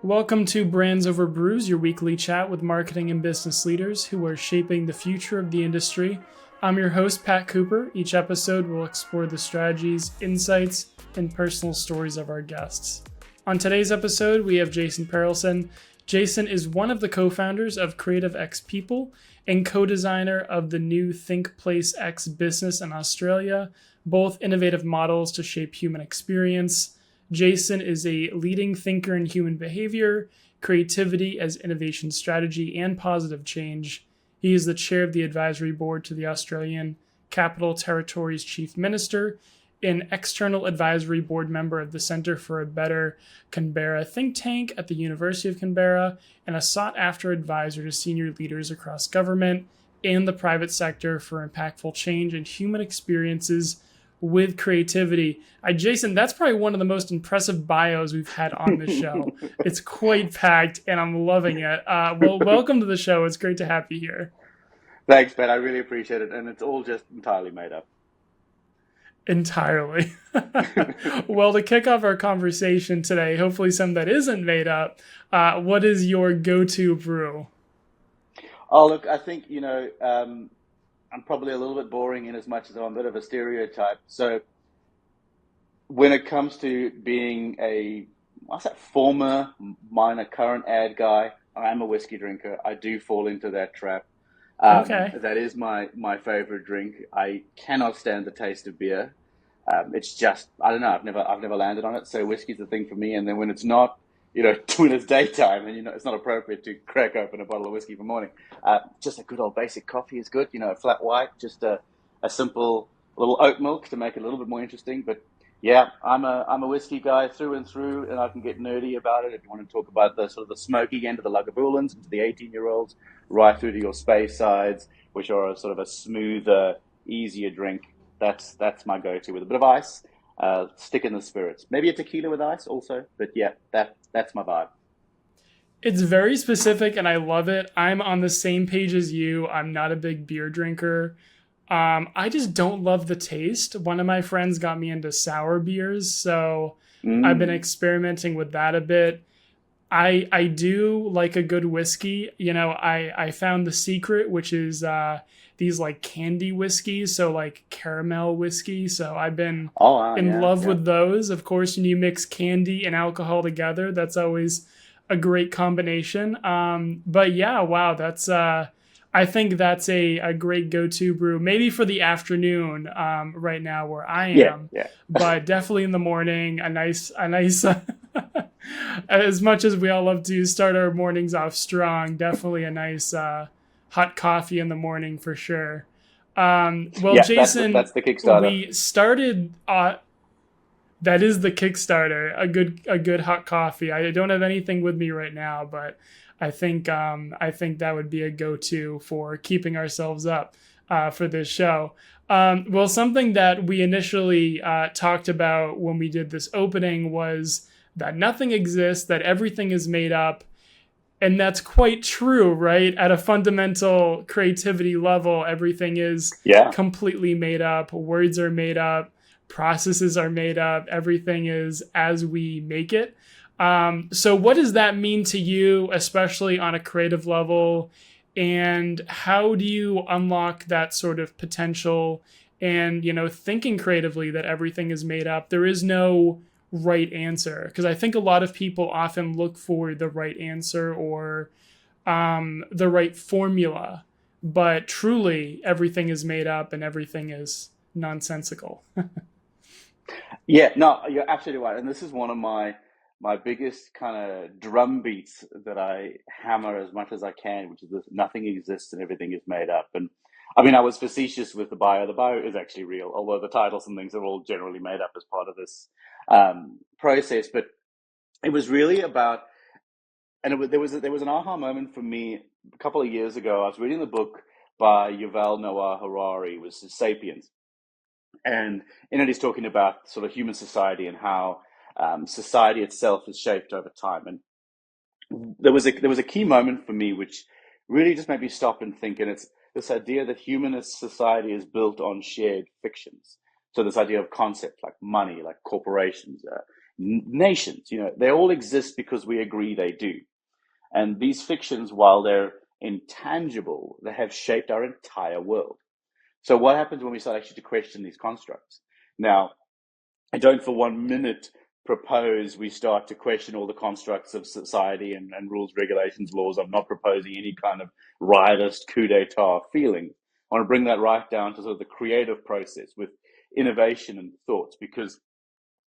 Welcome to Brands Over Brews, your weekly chat with marketing and business leaders who are shaping the future of the industry. I'm your host, Pat Cooper. Each episode will explore the strategies, insights, and personal stories of our guests. On today's episode, we have Jason Perelson. Jason is one of the co-founders of creativeXpeople and co-designer of the new ThinkPlaceX business in Australia, both innovative models to shape human experience. Jason is a leading thinker in human behavior, creativity as innovation strategy, and positive change. He is the chair of the advisory board to the Australian Capital Territory's chief minister, an external advisory board member of the Centre for a Better Canberra think tank at the University of Canberra, and a sought-after advisor to senior leaders across government and the private sector for impactful change and human experiences with creativity. Jason, that's probably one of the most impressive bios we've had on the show. It's quite packed, and I'm loving it. Well, welcome to the show. It's great to have you here. Thanks, Ben. I really appreciate it. And it's all just entirely made up. Entirely. Well, to kick off our conversation today, hopefully some that isn't made up, what is your go-to brew? Oh, look, I think, I'm probably a little bit boring in as much as I'm a bit of a stereotype. So when it comes to being what's that, former, minor, current ad guy, I am a whiskey drinker. I do fall into that trap. Okay. That is my favorite drink. I cannot stand the taste of beer. It's just, I don't know. I've never landed on it. So whiskey's the thing for me. And then when it's not, when it's daytime and it's not appropriate to crack open a bottle of whiskey for morning. Just a good old basic coffee is good. A flat white, just a simple little oat milk to make it a little bit more interesting. But yeah, I'm a whiskey guy through and through, and I can get nerdy about it if you want to talk about the sort of the smoky end of the Lagavulins into the 18-year-olds, right through to your space sides, which are a sort of a smoother, easier drink. That's my go-to with a bit of ice. Stick in the spirits. Maybe a tequila with ice also, but yeah, that's my vibe. It's very specific, and I love it. I'm on the same page as you. I'm not a big beer drinker. I just don't love the taste. One of my friends got me into sour beers, so I've been Mm. experimenting with that a bit. I do like a good whiskey. I found the secret, which is these like candy whiskeys, so like caramel whiskey. So I've been Oh, in yeah, love yeah. with those. Of course, when you mix candy and alcohol together, that's always a great combination. But yeah, wow, that's I think that's a great go-to brew, maybe for the afternoon right now where I Yeah, am, yeah. but definitely in the morning, a nice as much as we all love to start our mornings off strong, definitely a nice hot coffee in the morning for sure. Well, Yeah, Jason, that's the Kickstarter. we started. That is the Kickstarter. A good hot coffee. I don't have anything with me right now, but I think that would be a go-to for keeping ourselves up for this show. Well, something that we initially talked about when we did this opening was that nothing exists, that everything is made up. And that's quite true, right? At a fundamental creativity level, everything is Yeah. completely made up. Words are made up. Processes are made up. Everything is as we make it. So, what does that mean to you, especially on a creative level? And how do you unlock that sort of potential and, thinking creatively that everything is made up? There is no right answer because I think a lot of people often look for the right answer or the right formula, but truly everything is made up and everything is nonsensical. Yeah, no, you're absolutely right. And this is one of my biggest kind of drum beats that I hammer as much as I can, which is this: nothing exists and everything is made up. And I mean, I was facetious with the bio. The bio is actually real, although the titles and things are all generally made up as part of this process. But it was really about, and there was an aha moment for me a couple of years ago. I was reading the book by Yuval Noah Harari, it was *Sapiens*. And in it, he's talking about sort of human society and how society itself is shaped over time. And there was a key moment for me, which really just made me stop and think. And it's this idea that humanist society is built on shared fictions. So this idea of concept like money, like corporations, nations. They all exist because we agree they do. And these fictions, while they're intangible, they have shaped our entire world. So what happens when we start actually to question these constructs? Now, I don't for 1 minute propose we start to question all the constructs of society and rules, regulations, laws. I'm not proposing any kind of riotous coup d'etat feeling. I want to bring that right down to sort of the creative process with innovation and thoughts, because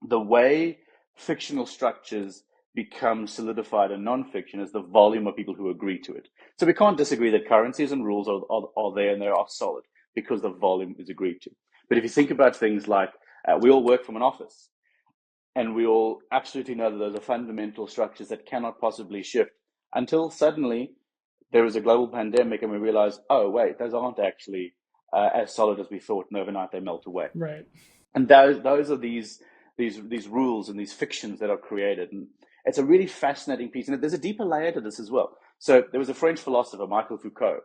the way fictional structures become solidified in nonfiction is the volume of people who agree to it. So we can't disagree that currencies and rules are there and they are solid because the volume is agreed to. But if you think about things like we all work from an office, and we all absolutely know that those are fundamental structures that cannot possibly shift until suddenly there is a global pandemic and we realize, oh, wait, those aren't actually as solid as we thought, and overnight they melt away. Right. And those are these rules and these fictions that are created. And it's a really fascinating piece. And there's a deeper layer to this as well. So there was a French philosopher, Michel Foucault,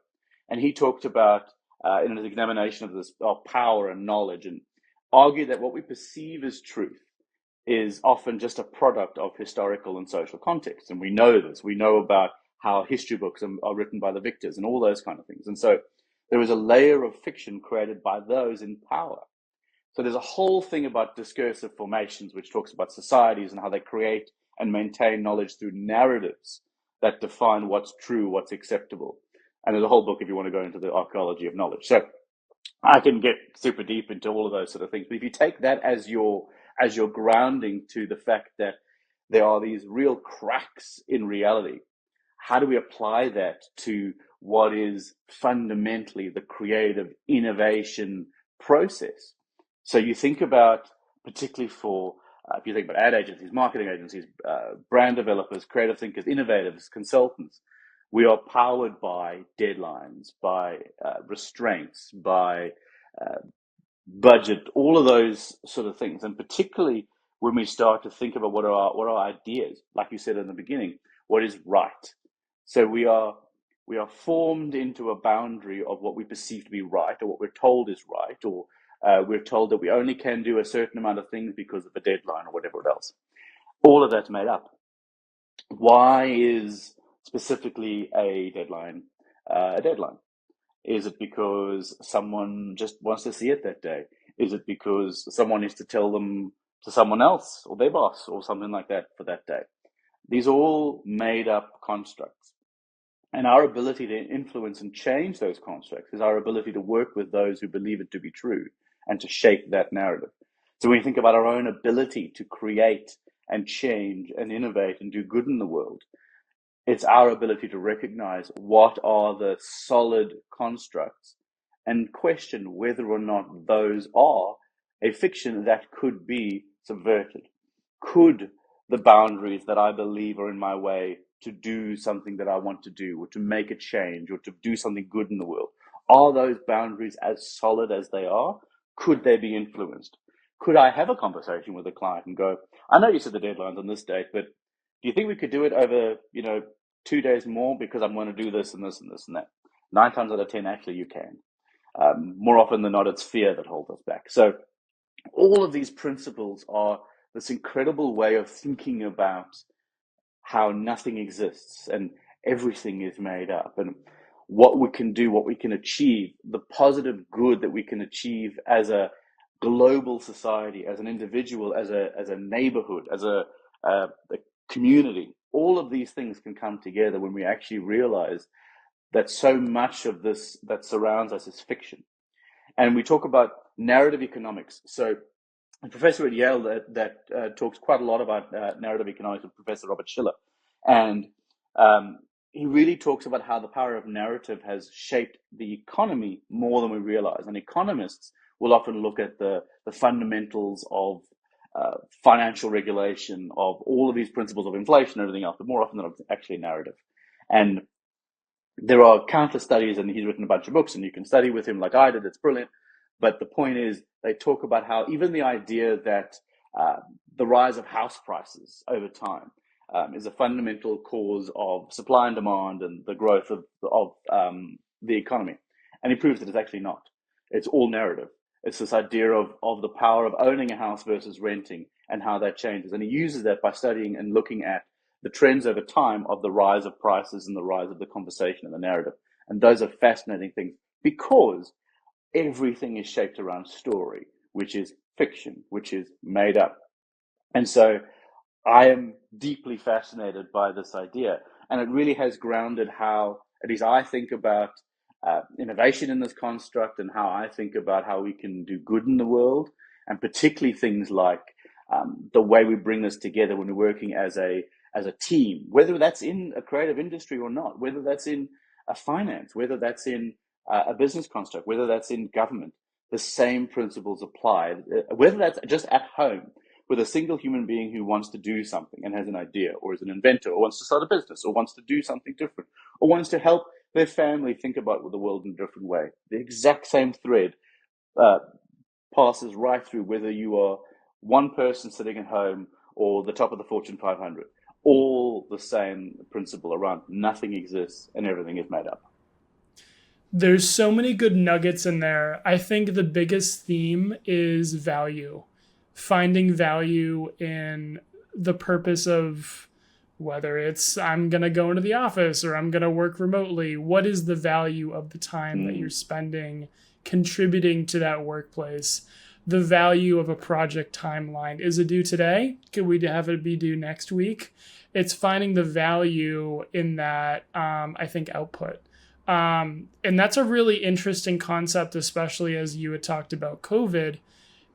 and he talked about, in his examination of this, of power and knowledge, and argued that what we perceive as truth is often just a product of historical and social context. And we know this. We know about how history books are written by the victors and all those kind of things. And so there is a layer of fiction created by those in power. So there's a whole thing about discursive formations, which talks about societies and how they create and maintain knowledge through narratives that define what's true, what's acceptable. And there's a whole book if you want to go into the archaeology of knowledge. So I can get super deep into all of those sort of things. But if you take that as your grounding to the fact that there are these real cracks in reality, how do we apply that to what is fundamentally the creative innovation process? So you think about, particularly for, if you think about ad agencies, marketing agencies, brand developers, creative thinkers, innovators, consultants, we are powered by deadlines, by restraints, by budget, all of those sort of things. And particularly when we start to think about what are our ideas, like you said in the beginning, what is right. So we are formed into a boundary of what we perceive to be right, or what we're told is right, or we're told that we only can do a certain amount of things because of a deadline or whatever else. All of that's made up. Why is specifically a deadline a deadline? Is it because someone just wants to see it that day? Is it because someone needs to tell them to someone else or their boss or something like that for that day? These are all made up constructs. And our ability to influence and change those constructs is our ability to work with those who believe it to be true and to shape that narrative. So when you think about our own ability to create and change and innovate and do good in the world, it's our ability to recognize what are the solid constructs and question whether or not those are a fiction that could be subverted. Could the boundaries that I believe are in my way to do something that I want to do, or to make a change, or to do something good in the world, are those boundaries as solid as they are? Could they be influenced? Could I have a conversation with a client and go, I know you said the deadline's on this date, but do you think we could do it over, 2 days more, because I'm going to do this and this and this and that? 9 times out of 10, actually, you can. More often than not, it's fear that holds us back. So all of these principles are this incredible way of thinking about how nothing exists and everything is made up, and what we can do, what we can achieve, the positive good that we can achieve as a global society, as an individual, as a neighborhood, as a community. All of these things can come together when we actually realize that so much of this that surrounds us is fiction. And we talk about narrative economics. So a professor at Yale that talks quite a lot about narrative economics with Professor Robert Schiller. And he really talks about how the power of narrative has shaped the economy more than we realize. And economists will often look at the fundamentals of financial regulation, of all of these principles of inflation and everything else, but more often than not, it's actually a narrative. And there are countless studies, and he's written a bunch of books, and you can study with him like I did. It's brilliant. But the point is, they talk about how even the idea that the rise of house prices over time is a fundamental cause of supply and demand and the growth of the economy. And he proves that it's actually not. It's all narrative. It's this idea of the power of owning a house versus renting and how that changes. And he uses that by studying and looking at the trends over time of the rise of prices and the rise of the conversation and the narrative. And those are fascinating things because everything is shaped around story, which is fiction, which is made up. And so I am deeply fascinated by this idea. And it really has grounded how, at least I think about innovation in this construct and how I think about how we can do good in the world, and particularly things like the way we bring this together when we're working as a team, whether that's in a creative industry or not, whether that's in a finance, whether that's in a business construct, whether that's in government, the same principles apply, whether that's just at home with a single human being who wants to do something and has an idea, or is an inventor, or wants to start a business, or wants to do something different, or wants to help their family think about the world in a different way. The exact same thread passes right through whether you are one person sitting at home or the top of the Fortune 500. All the same principle around nothing exists and everything is made up. There's so many good nuggets in there. I think the biggest theme is value. Finding value in the purpose of whether it's I'm going to go into the office or I'm going to work remotely. What is the value of the time that you're spending contributing to that workplace? The value of a project timeline. Is it due today? Could we have it be due next week? It's finding the value in that, I think, output. And that's a really interesting concept, especially as you had talked about COVID.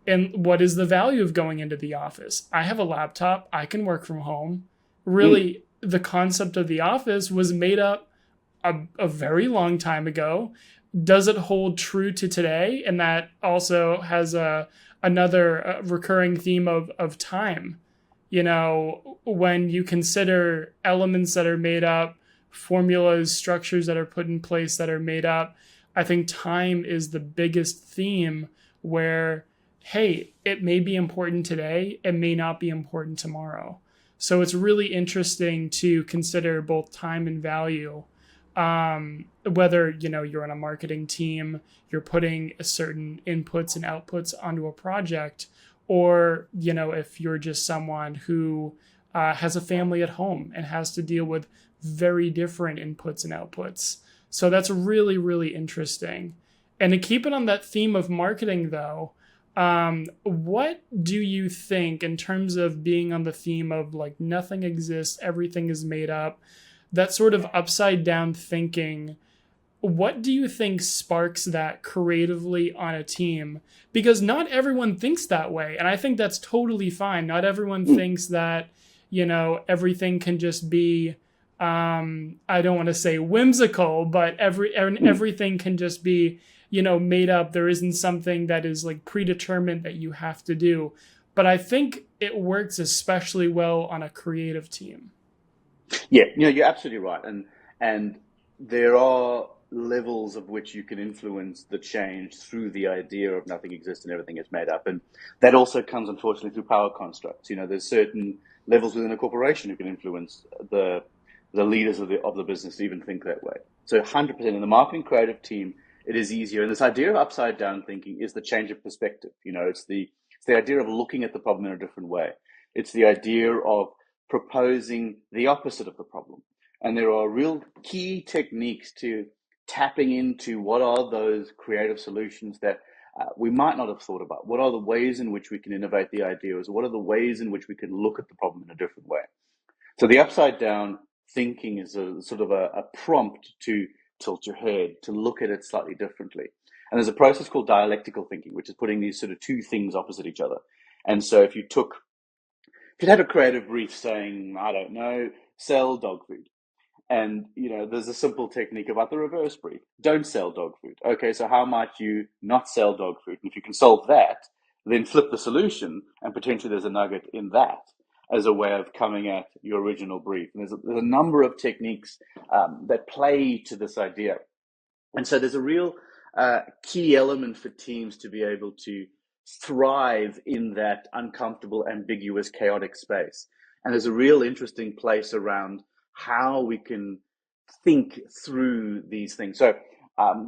And what is the value of going into the office? I have a laptop. I can work from home. Really, the concept of the office was made up a very long time ago. Does it hold true to today? And that also has another recurring theme of time. You know, when you consider elements that are made up, formulas, structures that are put in place that are made up, I think time is the biggest theme where, hey, it may be important today, it may not be important tomorrow. So it's really interesting to consider both time and value. Whether, you know, you're on a marketing team, you're putting a certain inputs and outputs onto a project, or, you know, if you're just someone who has a family at home and has to deal with very different inputs and outputs. So that's really, really interesting. And to keep it on that theme of marketing, though, what do you think in terms of being on the theme of like nothing exists, everything is made up, that sort of upside down thinking? What do you think sparks that creatively on a team? Because not everyone thinks that way. And I think that's totally fine. Not everyone thinks that, you know, everything can just be, I don't want to say whimsical, but everything can just be, you know, made up. There isn't something that is like predetermined that you have to do. But I think it works especially well on a creative team. Yeah, you know, you're absolutely right. And there are levels of which you can influence the change through the idea of nothing exists and everything is made up. And that also comes, unfortunately, through power constructs. You know, there's certain levels within a corporation who can influence the leaders of the business to even think that way. So 100% in the marketing creative team, it is easier. And this idea of upside down thinking is the change of perspective. You know, it's the idea of looking at the problem in a different way. It's the idea of proposing the opposite of the problem. And there are real key techniques to tapping into what are those creative solutions that we might not have thought about. What are the ways in which we can innovate the ideas? What are the ways in which we can look at the problem in a different way? So the upside down thinking is a sort of a prompt to tilt your head, to look at it slightly differently. And there's a process called dialectical thinking, which is putting these sort of two things opposite each other. And so if you had a creative brief saying, I don't know, sell dog food. And, you know, there's a simple technique about the reverse brief. Don't sell dog food. Okay, so how might you not sell dog food? And if you can solve that, then flip the solution, and potentially there's a nugget in that as a way of coming at your original brief. And there's a number of techniques that play to this idea. And so there's a real key element for teams to be able to thrive in that uncomfortable, ambiguous, chaotic space. And there's a real interesting place around how we can think through these things. So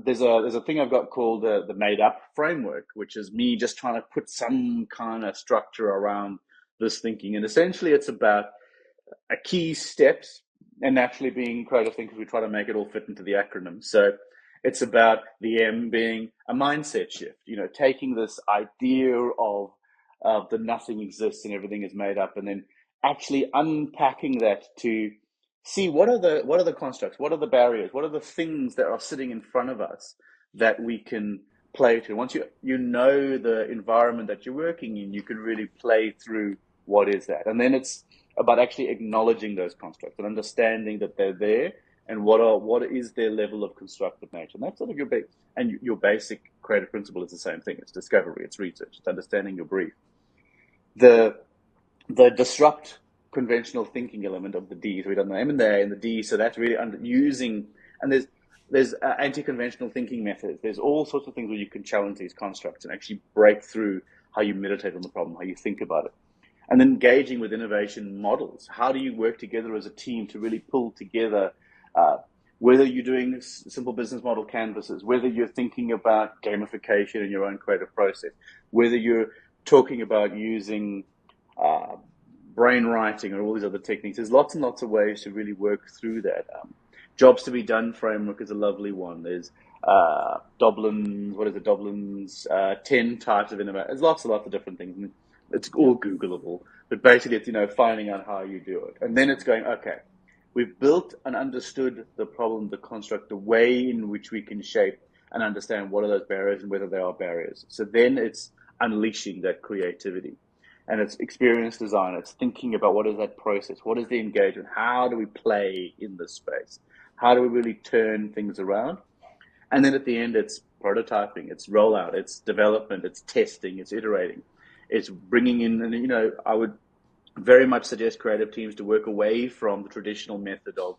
there's a thing I've got called the made up framework, which is me just trying to put some kind of structure around this thinking. And essentially it's about a key steps, and naturally being creative thinkers, we try to make it all fit into the acronym. So it's about the M being a mindset shift, taking this idea of the nothing exists and everything is made up, and then actually unpacking that to see what are the constructs, what are the barriers, what are the things that are sitting in front of us that we can play to. Once you know the environment that you're working in, you can really play through what is that. And then it's about actually acknowledging those constructs and understanding that they're there, and what is their level of constructive nature. And that's sort of your basic creative principle is the same thing. It's discovery, it's research, it's understanding your brief. The disrupt conventional thinking element of the D. So we've done the M and the A and the D. So that's really using, and there's anti-conventional thinking methods. There's all sorts of things where you can challenge these constructs and actually break through how you meditate on the problem, how you think about it. And then engaging with innovation models. How do you work together as a team to really pull together, whether you're doing simple business model canvases, whether you're thinking about gamification in your own creative process, whether you're talking about using brain writing or all these other techniques. There's lots and lots of ways to really work through that. Jobs to be done framework is a lovely one. There's Doblin's 10 types of innovation. There's lots and lots of different things. It's all Googleable, but basically it's, finding out how you do it. And then it's going, okay, we've built and understood the problem, the construct, the way in which we can shape and understand what are those barriers and whether they are barriers. So then it's unleashing that creativity. And it's experience design. It's thinking about what is that process? What is the engagement? How do we play in this space? How do we really turn things around? And then at the end, it's prototyping, it's rollout, it's development, it's testing, it's iterating. It's bringing in, and I would very much suggest creative teams to work away from the traditional method of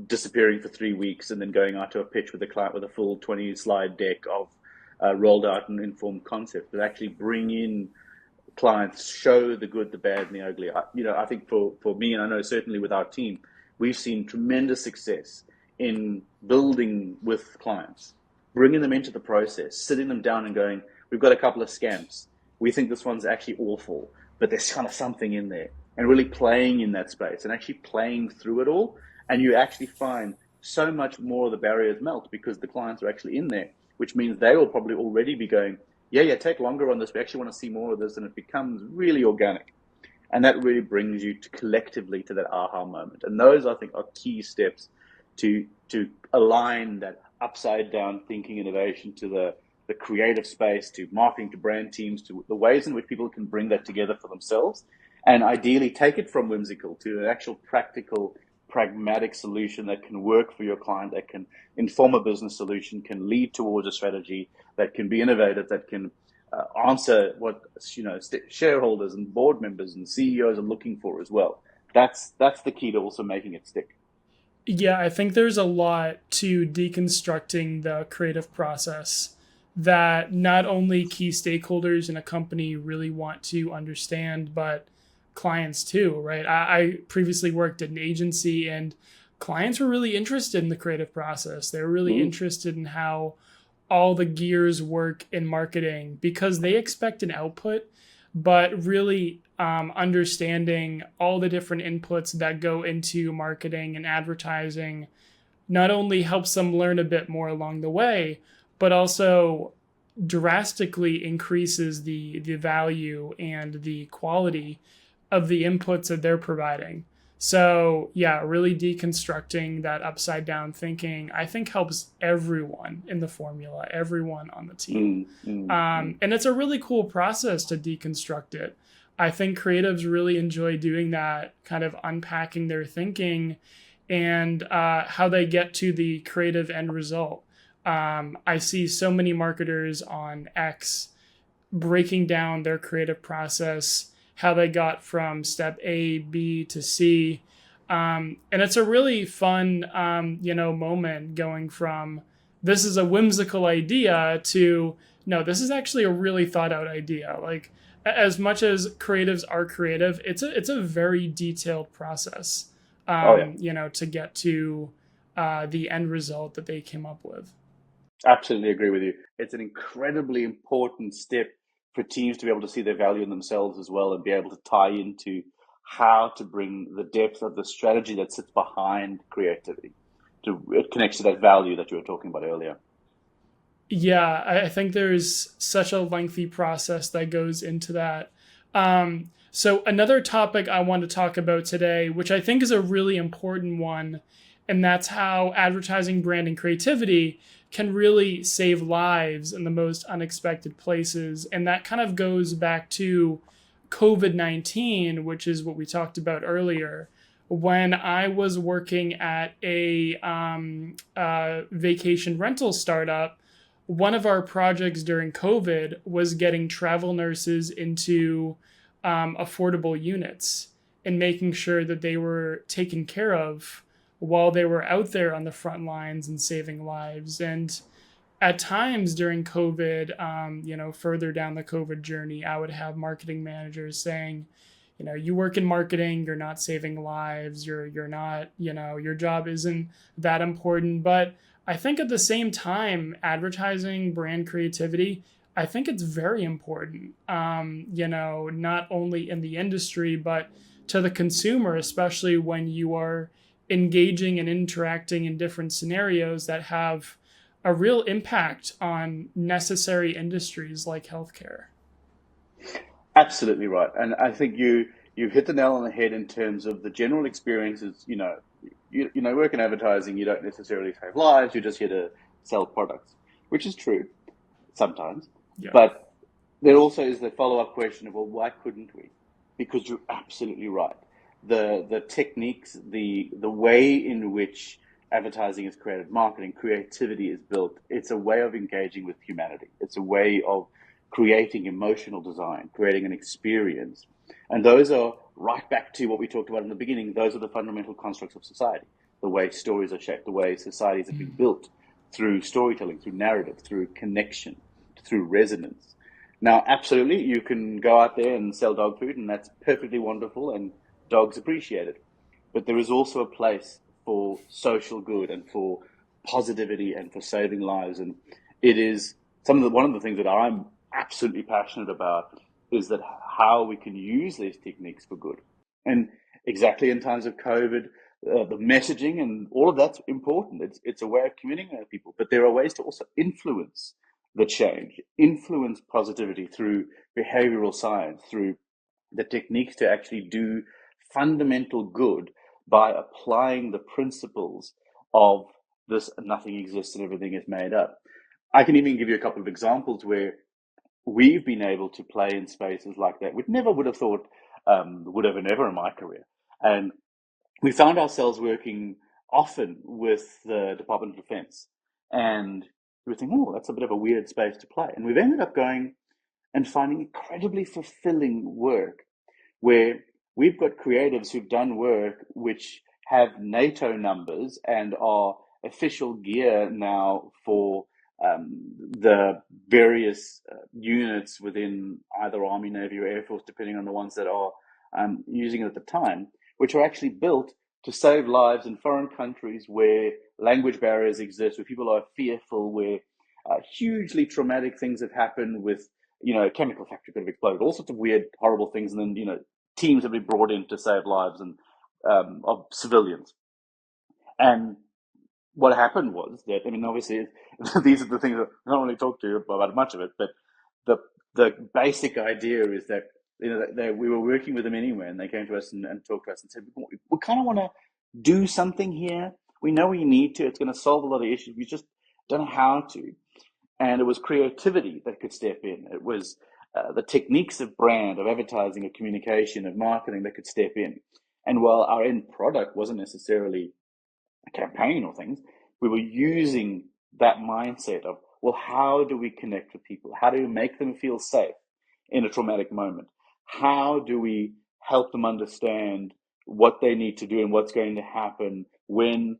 disappearing for 3 weeks and then going out to a pitch with a client with a full 20-slide deck of rolled out and informed concept, but actually bring in clients, show the good, the bad, and the ugly. I think for me, and I know certainly with our team, we've seen tremendous success in building with clients, bringing them into the process, sitting them down and going, we've got a couple of scamps. We think this one's actually awful, but there's kind of something in there, and really playing in that space and actually playing through it all. And you actually find so much more of the barriers melt because the clients are actually in there, which means they will probably already be going, yeah, take longer on this. We actually want to see more of this. And it becomes really organic. And that really brings you collectively to that aha moment. And those, I think, are key steps to align that upside down thinking innovation to the creative space, to marketing, to brand teams, to the ways in which people can bring that together for themselves. And ideally take it from whimsical to an actual practical, pragmatic solution that can work for your client, that can inform a business solution, can lead towards a strategy, that can be innovative, that can answer what shareholders and board members and CEOs are looking for as well. That's the key to also making it stick. Yeah, I think there's a lot to deconstructing the creative process that not only key stakeholders in a company really want to understand, but clients too, right? I previously worked at an agency, and clients were really interested in the creative process. They were really interested in how all the gears work in marketing because they expect an output, but really understanding all the different inputs that go into marketing and advertising not only helps them learn a bit more along the way, but also drastically increases the value and the quality of the inputs that they're providing. So yeah, really deconstructing that upside down thinking, I think helps everyone in the formula, everyone on the team. And it's a really cool process to deconstruct it. I think creatives really enjoy doing that, kind of unpacking their thinking and how they get to the creative end result. I see so many marketers on X breaking down their creative process, how they got from step A, B to C. And it's a really fun, moment going from this is a whimsical idea to, no, this is actually a really thought out idea. Like as much as creatives are creative, it's a very detailed process, to get to the end result that they came up with. Absolutely agree with you. It's an incredibly important step for teams to be able to see their value in themselves as well and be able to tie into how to bring the depth of the strategy that sits behind creativity. It connects to that value that you were talking about earlier. Yeah, I think there's such a lengthy process that goes into that. So, another topic I want to talk about today, which I think is a really important one, and that's how advertising, brand, and creativity can really save lives in the most unexpected places. And that kind of goes back to COVID-19, which is what we talked about earlier. When I was working at a vacation rental startup, one of our projects during COVID was getting travel nurses into affordable units and making sure that they were taken care of while they were out there on the front lines and saving lives. And at times during COVID, further down the COVID journey, I would have marketing managers saying, you work in marketing, you're not saving lives, you're not, your job isn't that important. But I think at the same time, advertising, brand creativity, I think it's very important. Not only in the industry, but to the consumer, especially when you are engaging and interacting in different scenarios that have a real impact on necessary industries like healthcare. Absolutely right. And I think you've hit the nail on the head in terms of the general experiences. Work in advertising, you don't necessarily save lives, you're just here to sell products, which is true sometimes. Yeah. But there also is the follow-up question of, well, why couldn't we? Because you're absolutely right. The techniques, the way in which advertising is created, marketing, creativity is built, it's a way of engaging with humanity. It's a way of creating emotional design, creating an experience. And those are right back to what we talked about in the beginning. Those are the fundamental constructs of society, the way stories are shaped, the way societies have been built through storytelling, through narrative, through connection, through resonance. Now, absolutely, you can go out there and sell dog food, and that's perfectly wonderful, and dogs appreciate it. But there is also a place for social good and for positivity and for saving lives. And it is one of the things that I'm absolutely passionate about is that how we can use these techniques for good. And exactly in times of COVID, the messaging and all of that's important. It's a way of communicating with people, but there are ways to also influence the change, influence positivity through behavioral science, through the techniques to actually do fundamental good by applying the principles of this nothing exists and everything is made up. I can even give you a couple of examples where we've been able to play in spaces like that. We never would have thought would have never in my career. And we found ourselves working often with the Department of Defense. And we were thinking, oh, that's a bit of a weird space to play. And we've ended up going and finding incredibly fulfilling work where we've got creatives who've done work which have NATO numbers and are official gear now for the various units within either Army, Navy, or Air Force, depending on the ones that are using it at the time, which are actually built to save lives in foreign countries where language barriers exist, where people are fearful, where hugely traumatic things have happened with, a chemical factory could have exploded, all sorts of weird, horrible things, and then, teams have been brought in to save lives and of civilians. And what happened was that, obviously, these are the things that I don't really talk to you about much of it, but the basic idea is that, we were working with them anyway, and they came to us and talked to us and said, we kind of want to do something here. We know we need to. It's going to solve a lot of issues. We just don't know how to. And it was creativity that could step in. It was the techniques of brand, of advertising, of communication, of marketing that could step in. And while our end product wasn't necessarily a campaign or things, we were using that mindset of, well, how do we connect with people? How do we make them feel safe in a traumatic moment? How do we help them understand what they need to do and what's going to happen when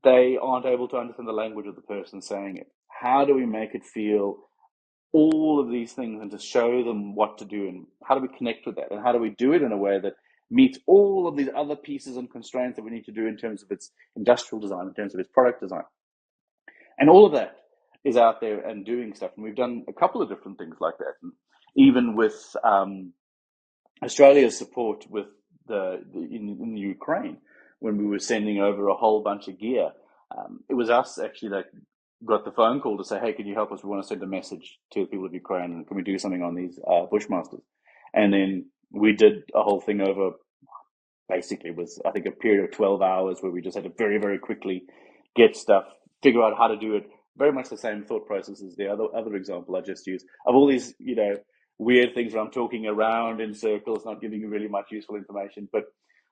they aren't able to understand the language of the person saying it? How do we make it feel all of these things and to show them what to do, and how do we connect with that, and how do we do it in a way that meets all of these other pieces and constraints that we need to do in terms of its industrial design, in terms of its product design. And all of that is out there and doing stuff. And we've done a couple of different things like that. And even with Australia's support with in the Ukraine, when we were sending over a whole bunch of gear, it was us actually that got the phone call to say, "Hey, can you help us? We want to send a message to the people of Ukraine, and can we do something on these Bushmasters?" And then we did a whole thing over. Basically, it was, I think, a period of 12 hours where we just had to very, very quickly get stuff, figure out how to do it. Very much the same thought process as the other example I just used, of all these, weird things where I'm talking around in circles, not giving you really much useful information. But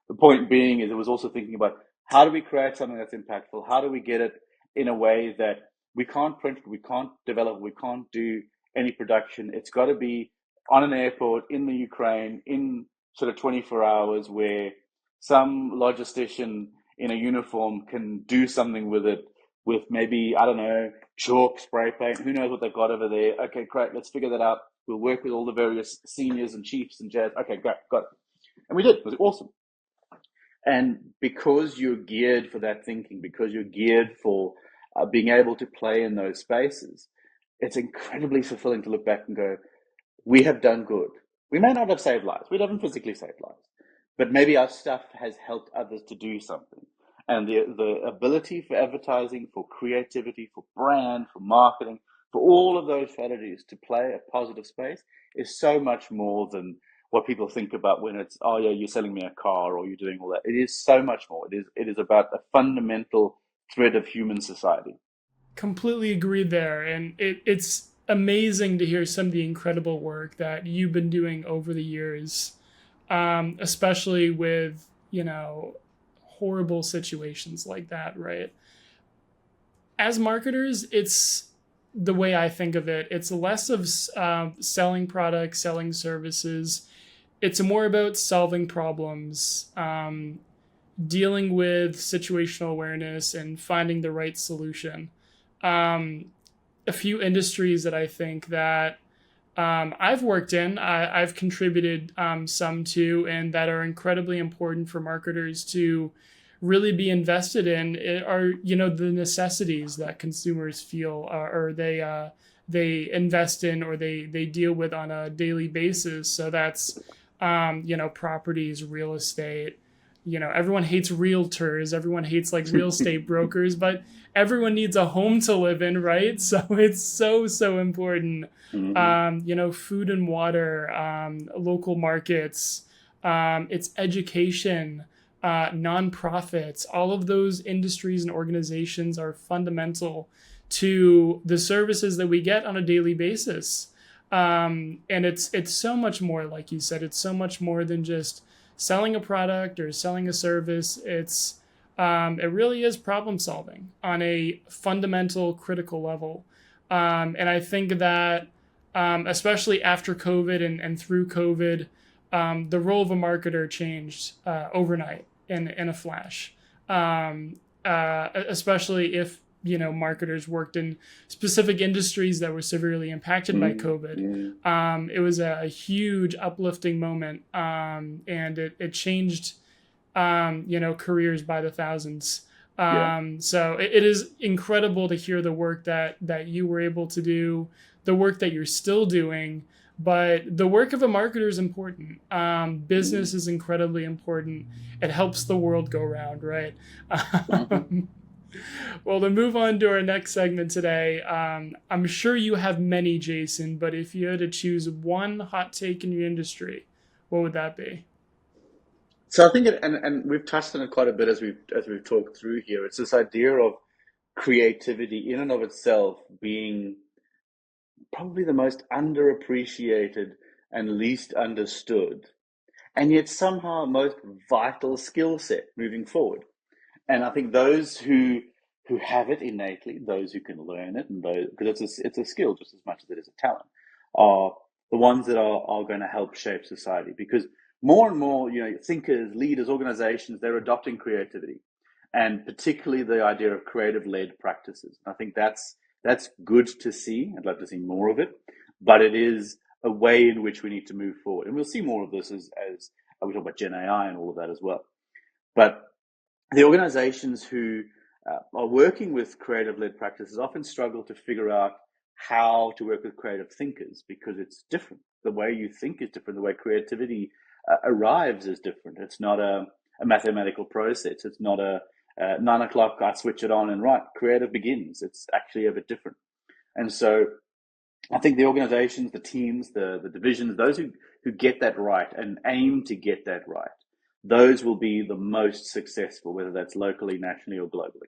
the point being is, it was also thinking about, how do we create something that's impactful? How do we get it in a way that we can't print, we can't develop, we can't do any production? It's got to be on an airport in the Ukraine in sort of 24 hours, where some logistician in a uniform can do something with it, with maybe, I don't know, chalk, spray paint, who knows what they've got over there. Okay, great, let's figure that out. We'll work with all the various seniors and chiefs and jazz. Okay, great, got it. And we did. It was awesome. And because you're geared for that thinking, because you're geared for being able to play in those spaces, it's incredibly fulfilling to look back and go, we have done good. We may not have saved lives. We haven't physically saved lives, but maybe our stuff has helped others to do something. And the ability for advertising, for creativity, for brand, for marketing, for all of those strategies to play a positive space is so much more than what people think about when it's, oh yeah, you're selling me a car or you're doing all that. It is so much more. It is about a fundamental thread of human society. Completely agree there. And it's amazing to hear some of the incredible work that you've been doing over the years, especially with, horrible situations like that, right? As marketers, it's the way I think of it. It's less of selling products, selling services. It's more about solving problems, dealing with situational awareness, and finding the right solution. A few industries that I think that I've worked in, I've contributed some to, and that are incredibly important for marketers to really be invested in are, the necessities that consumers feel, or they invest in, or they deal with on a daily basis. So that's properties, real estate. Everyone hates realtors, everyone hates like real estate brokers, but everyone needs a home to live in, right? So it's so important. Food and water, local markets, it's education, nonprofits. All of those industries and organizations are fundamental to the services that we get on a daily basis. And it's so much more, like you said, it's so much more than just selling a product or selling a service. It really is problem solving on a fundamental, critical level. And I think that, especially after COVID and through COVID, the role of a marketer changed overnight in a flash. Especially if marketers worked in specific industries that were severely impacted by COVID. It was a huge uplifting moment, and it changed careers by the thousands. So it is incredible to hear the work that you were able to do, the work that you're still doing. But the work of a marketer is important. Business is incredibly important. It helps the world go round, right? Well, to move on to our next segment today, I'm sure you have many, Jason, but if you had to choose one hot take in your industry, what would that be? So I think, and we've touched on it quite a bit as we've talked through here. It's this idea of creativity in and of itself being probably the most underappreciated and least understood, and yet somehow most vital skill set moving forward. And I think those who have it innately, those who can learn it, and those, because it's a skill just as much as it is a talent, are the ones that are going to help shape society. Because more and more, thinkers, leaders, organizations, they're adopting creativity, and particularly the idea of creative-led practices. I think that's good to see. I'd love to see more of it, but it is a way in which we need to move forward, and we'll see more of this as we talk about Gen AI and all of that as well. But the organizations who are working with creative-led practices often struggle to figure out how to work with creative thinkers, because it's different. the way you think is different. The way creativity arrives is different. It's not a mathematical process. It's not a 9 o'clock, I switch it on and right, creative begins. It's actually a bit different. And so I think the organizations, the teams, the divisions, those who get that right and aim to get that right, those will be the most successful, whether that's locally, nationally, or globally.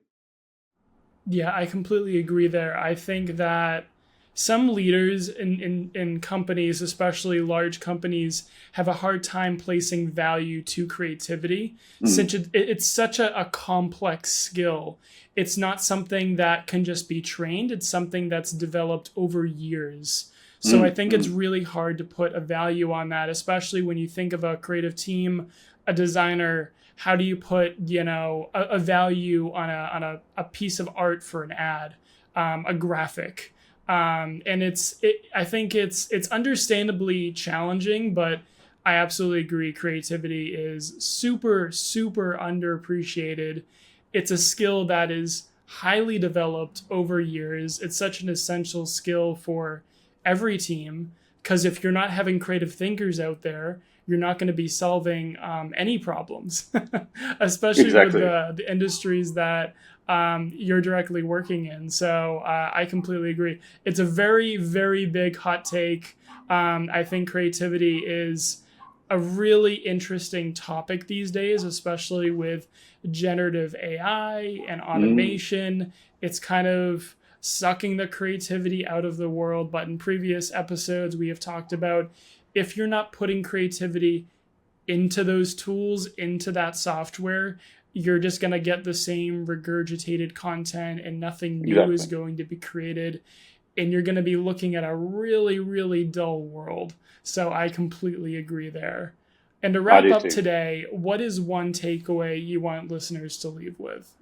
Yeah, I completely agree there. I think that some leaders in companies, especially large companies, have a hard time placing value to creativity. It's such a complex skill. It's not something that can just be trained. It's something that's developed over years. So I think it's really hard to put a value on that, especially when you think of a creative team, a designer. How do you put, a value on a piece of art for an ad, a graphic? And I think it's understandably challenging, but I absolutely agree. Creativity is super, super underappreciated. It's a skill that is highly developed over years. It's such an essential skill for every team, because if you're not having creative thinkers out there, you're not going to be solving any problems, especially with the industries that you're directly working in. So I completely agree. It's a very, very big hot take. I think creativity is a really interesting topic these days, especially with generative AI and automation. It's kind of sucking the creativity out of the world. But in previous episodes, we have talked about, if you're not putting creativity into those tools, into that software, you're just going to get the same regurgitated content and nothing new is going to be created. And you're going to be looking at a really, really dull world. So I completely agree there. And to wrap up today, what is one takeaway you want listeners to leave with?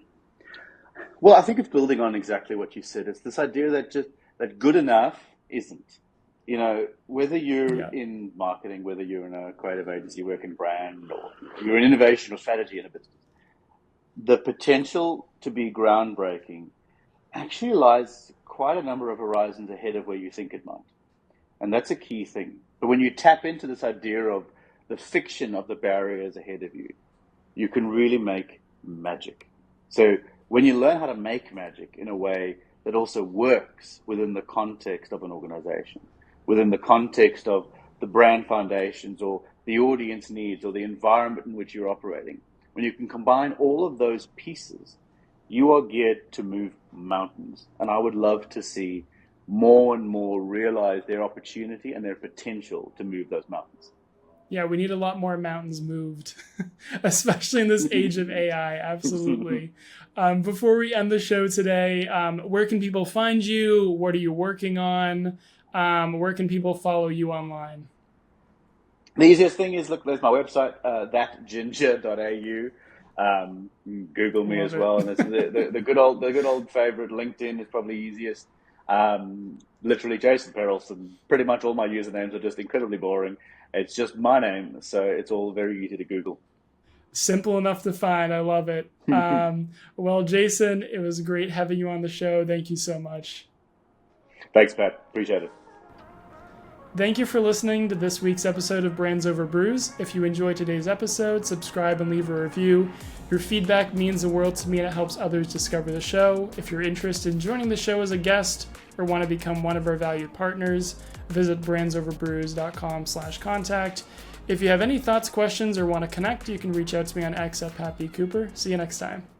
Well, I think it's building on exactly what you said. It's this idea that good enough isn't. Whether you're in marketing, whether you're in a creative agency, work in brand, or you're in innovation or strategy in a business, the potential to be groundbreaking actually lies quite a number of horizons ahead of where you think it might. And that's a key thing. But when you tap into this idea of the fiction of the barriers ahead of you, you can really make magic. So when you learn how to make magic in a way that also works within the context of an organization, within the context of the brand foundations or the audience needs or the environment in which you're operating, when you can combine all of those pieces, you are geared to move mountains. And I would love to see more and more realize their opportunity and their potential to move those mountains. Yeah, we need a lot more mountains moved, especially in this age of AI. Absolutely. Before we end the show today, where can people find you? What are you working on? Where can people follow you online? The easiest thing is, look, there's my website, thatginger.au. Google me as well. And it's the good old favorite. LinkedIn is probably easiest. Literally Jason Perelson. Pretty much all my usernames are just incredibly boring. It's just my name, so it's all very easy to Google. Simple enough to find. I love it. Well, Jason, it was great having you on the show. Thank you so much. Thanks, Pat. Appreciate it. Thank you for listening to this week's episode of Brands Over Brews. If you enjoyed today's episode, subscribe and leave a review. Your feedback means the world to me and it helps others discover the show. If you're interested in joining the show as a guest or want to become one of our valued partners, visit brandsoverbrews.com/contact. If you have any thoughts, questions, or want to connect, you can reach out to me on X at Pat B. Cooper. See you next time.